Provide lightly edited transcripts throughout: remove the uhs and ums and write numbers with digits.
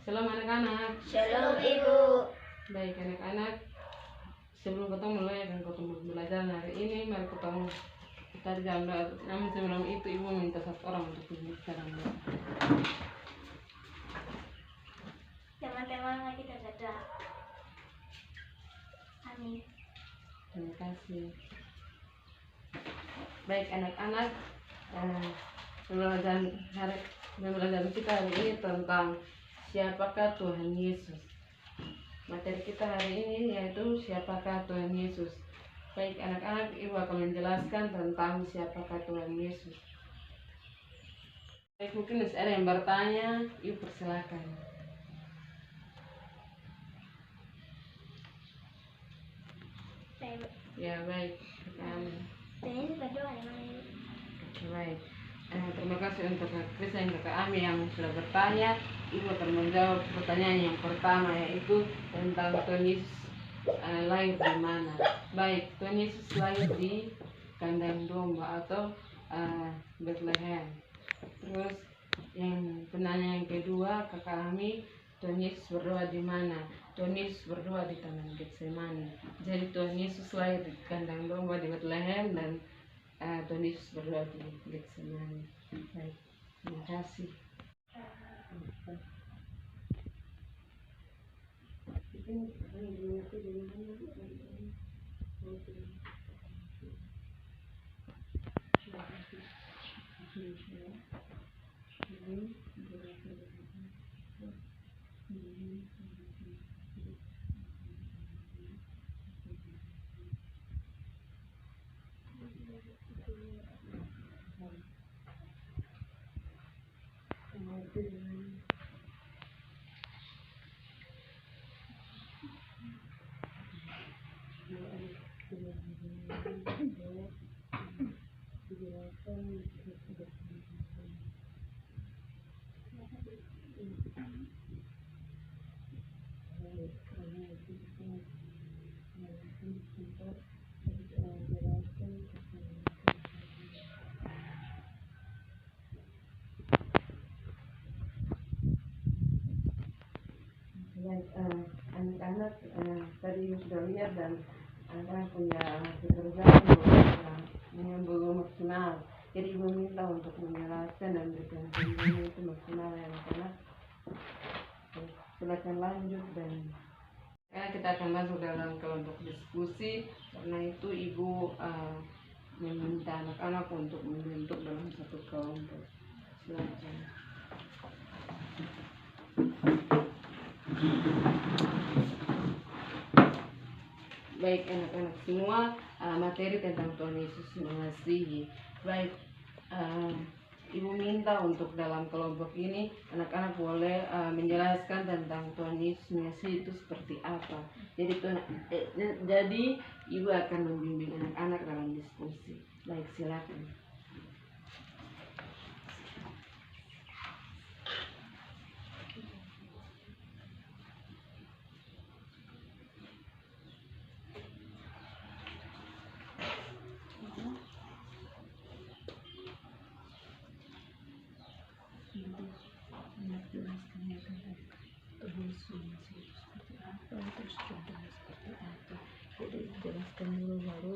Shalom anak-anak. Shalom Ibu. Baik anak-anak, sebelum kita mulai dan kita belajar hari ini, mari kita jalan. Namun sebelum itu Ibu minta satu orang untuk berbicara. Teman-teman kita ada. Amin. Terima kasih. Baik anak-anak, pembelajaran kita hari ini tentang siapakah Tuhan Yesus. Materi kita hari ini yaitu siapakah Tuhan Yesus. Baik anak-anak, Ibu akan menjelaskan tentang siapakah Tuhan Yesus. Baik, mungkin ada yang bertanya, Ibu persilakan. Ya baik, Ini berdoa ya Mami. Oke, baik. Terima kasih untuk Kak dan Kakak Ami yang sudah bertanya. Ibu akan menjawab pertanyaan yang pertama, yaitu tentang Tuhan Yesus lahir di mana. Baik, Tuhan Yesus lahir di kandang domba atau Bethlehem. Terus yang penanya yang kedua, Kakak Ami, Tuhan Yesus berdoa di mana? Tuhan Yesus berdoa di Taman Getsemani. Jadi Tuhan Yesus lahir di kandang domba di Bethlehem dan Tuhan Yesus berdoa di Getsemani. Baik, terima kasih. Baik, anak-anak tadi sudah lihat dan anak punya pekerjaan belum maksimal. Jadi Ibu minta untuk menjelaskan dan berikan penjelasan itu maksimal ya anak-anak. Silakan lanjut dan kita akan masuk dalam kelompok diskusi. Karena itu Ibu meminta anak-anak untuk membentuk dalam satu kelompok. Silakan. Baik anak-anak semua, materi tentang Tuhan Yesus mengasihi. Baik, Ibu minta untuk dalam kelompok ini anak-anak boleh menjelaskan tentang Tuhan Yesus mengasihi itu seperti apa. Jadi Ibu akan membimbing anak-anak dalam diskusi. Baik, silakan. Jelaskan dulu baru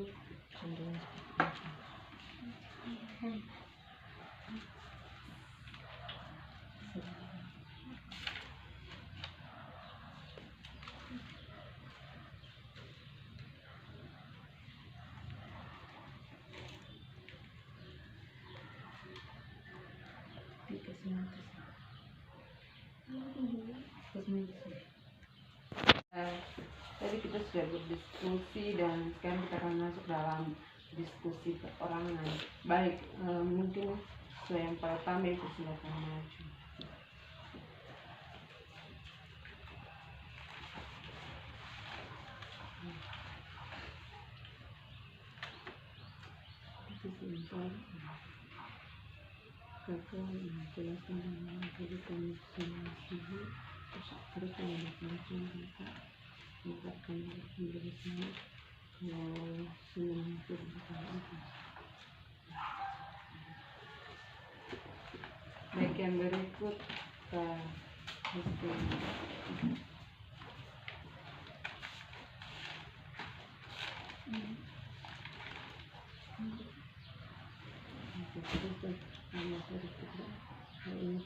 tadi kita sudah berdiskusi dan sekarang kita akan masuk dalam diskusi perorangan. Baik, mungkin yang pertama itu silakan maju. Kakak menjelaskan tentang kehidupan sehari-hari, terus macam kakak menjelaskan menjadi sangat senang berbicara itu. Baik, yang berikut ini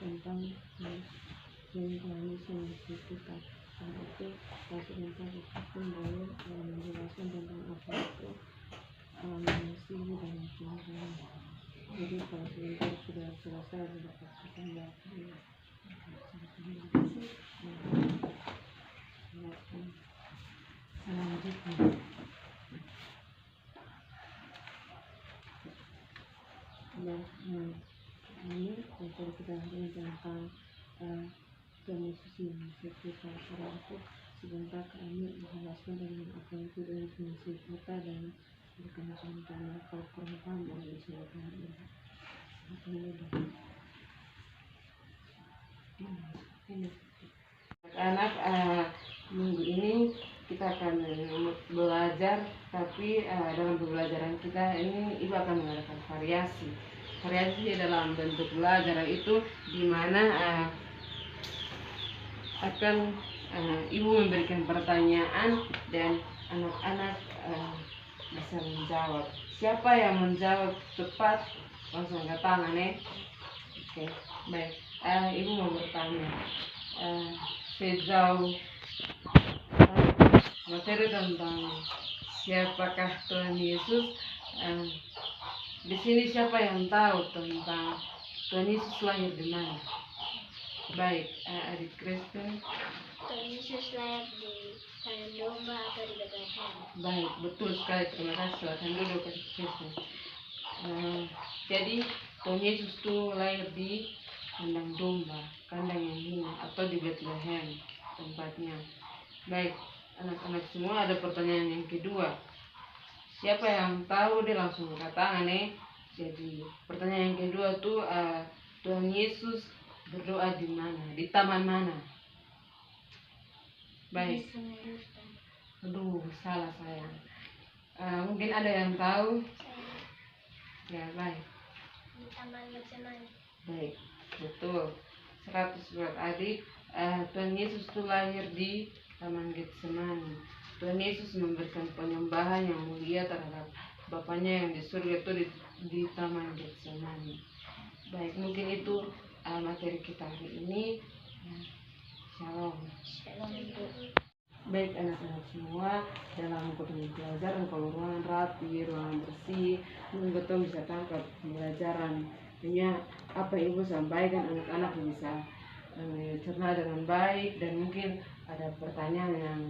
tentang yang Tuhan Yesus kita. Dan itu kasih tentang Kristen boleh menjelaskan tentang apa itu mengasihi dan mencintai. Jadi kalau sebentar sudah selesai dapat kita selanjutnya. Dan ini untuk kita hari ini tentang Tuhan Yesus yang kita itu sebentar kami menjelaskan dengan apa itu dari prinsip kita dan berkenaan dengan kalau kurang paham oleh Tuhan ini anak minggu ini kita akan belajar, tapi dalam pembelajaran kita ini ibu akan mengadakan variasi dalam bentuk belajar itu di mana akan ibu memberikan pertanyaan dan anak-anak bisa menjawab. Siapa yang menjawab tepat langsung angkat tangan ya. Oke, baik. Ibu mau bertanya, sejauh materi tentang siapakah Tuhan Yesus, di sini siapa yang tahu tentang Tuhan Yesus lahir di mana? Baik, adik Kristen. Tuhan Yesus lahir di kandang domba atau di Bethlehem. Baik, betul sekali. Terima kasih. Silakan duduk, adik Kristen. Jadi Tuhan Yesus itu lahir di kandang domba, kandang yang hina, atau di Bethlehem tempatnya. Baik, anak-anak semua, ada pertanyaan yang kedua. Siapa yang tahu dia langsung angkat tangan ya. Jadi pertanyaan yang kedua tuh Tuhan Yesus berdoa di mana? Di taman mana? Baik. Aduh, salah sayang. Mungkin ada yang tahu? Ya, baik. Di Taman Getsemani. Baik, betul. 100 buat adik. Tuhan Yesus itu lahir di Taman Getsemani. Tuhan Yesus memberikan penyembahan yang mulia terhadap Bapaknya yang di surga itu di Taman Getsemani. Baik, mungkin itu materi kita hari ini. Shalom. Shalom Ibu. Baik anak-anak semua, dalam ketemu pelajaran kalau ruangan rapi, ruangan bersih, betul bisa tangkap pembelajaran. Hanya apa yang ibu sampaikan, anak-anak bisa cerna dengan baik, dan mungkin ada pertanyaan yang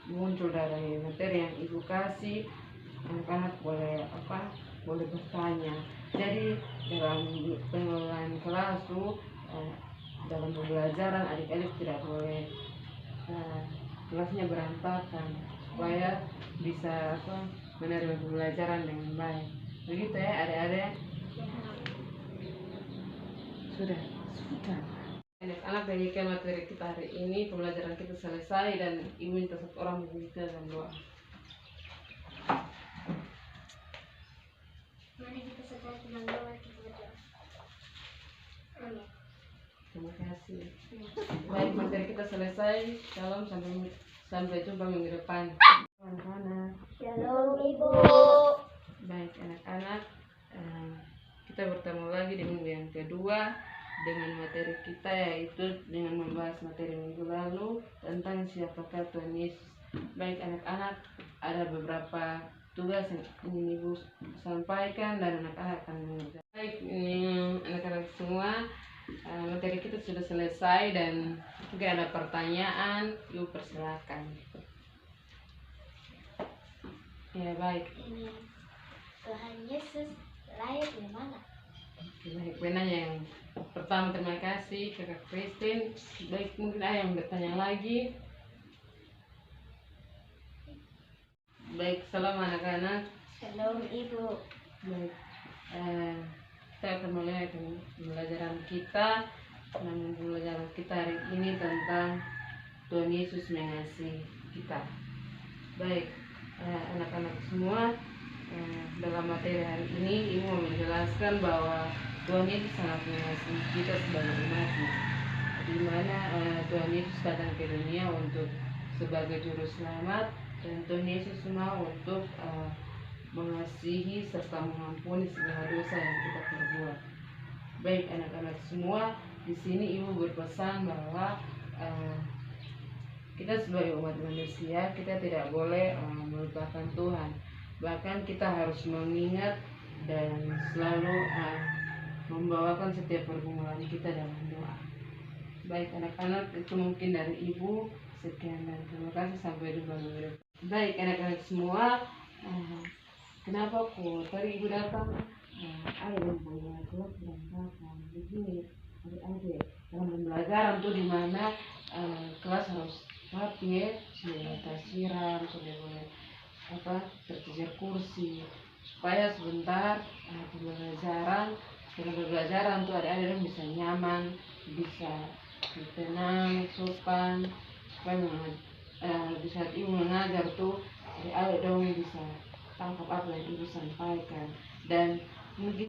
muncul dari materi yang ibu kasih, anak-anak boleh bertanya. Jadi dalam pengelolaan kelas tuh dalam pembelajaran adik-adik tidak boleh kelasnya berantakan, supaya bisa menerima pembelajaran dengan baik. Begitu ya adik-adik? Sudah. Anak-anak, demikian materi kita hari ini. Pembelajaran kita selesai dan ibu minta satu orang berbicara dalam doa. Mari kita setelah dengan doa kita berdoa. Amin. Terima kasih. Baik, materi kita selesai. Shalom, sampai jumpa minggu depan. Anak-anak. Shalom Ibu. Baik anak-anak, kita bertemu lagi di minggu yang kedua dengan materi kita, yaitu dengan membahas materi minggu lalu tentang siapakah Tuhan Yesus. Baik anak-anak, ada beberapa tugas yang ingin ibu sampaikan dan anak-anak akan mengerjakan. Baik anak-anak semua, materi kita sudah selesai dan jika ada pertanyaan, ibu persilakan. Ya baik. Tuhan Yesus lahir di mana? Baik, penanya yang pertama, terima kasih Kakak Kristen. Baik, mungkin ada yang bertanya lagi. Baik, salam anak-anak. Shalom Ibu. Baik, kita akan mulai pembelajaran kita. Namun pembelajaran kita hari ini tentang Tuhan Yesus mengasihi kita. Baik, anak-anak semua, dalam materi hari ini ibu mau menjelaskan bahwa Tuhan Yesus sangat mengasihi kita sebagai umatnya. di mana Tuhan Yesus datang ke dunia untuk sebagai juru selamat, dan Tuhan Yesus mau untuk mengasihi serta mengampuni segala dosa yang kita perbuat. Baik anak-anak semua, di sini ibu berpesan bahwa kita sebagai umat manusia, kita tidak boleh melupakan Tuhan. Bahkan kita harus mengingat dan selalu membawakan setiap pergumulan kita dalam doa. Baik anak-anak, itu mungkin dari ibu. Sekian dan terima kasih, sampai jumpa minggu depan. Baik anak-anak semua, kenapa kok tadi ibu datang? Ada yang punya kelas berantakan begini, adik-adik dalam pembelajaran tuh dimana kelas harus rapi ya, siram, sudah boleh tercecer kursi, supaya sebentar pembelajaran tuh adik-adik bisa nyaman, bisa tenang, sopan, supaya di saat ibu mengajar tuh adik-adik dong bisa tangkap apa yang ibu sampaikan. Dan mungkin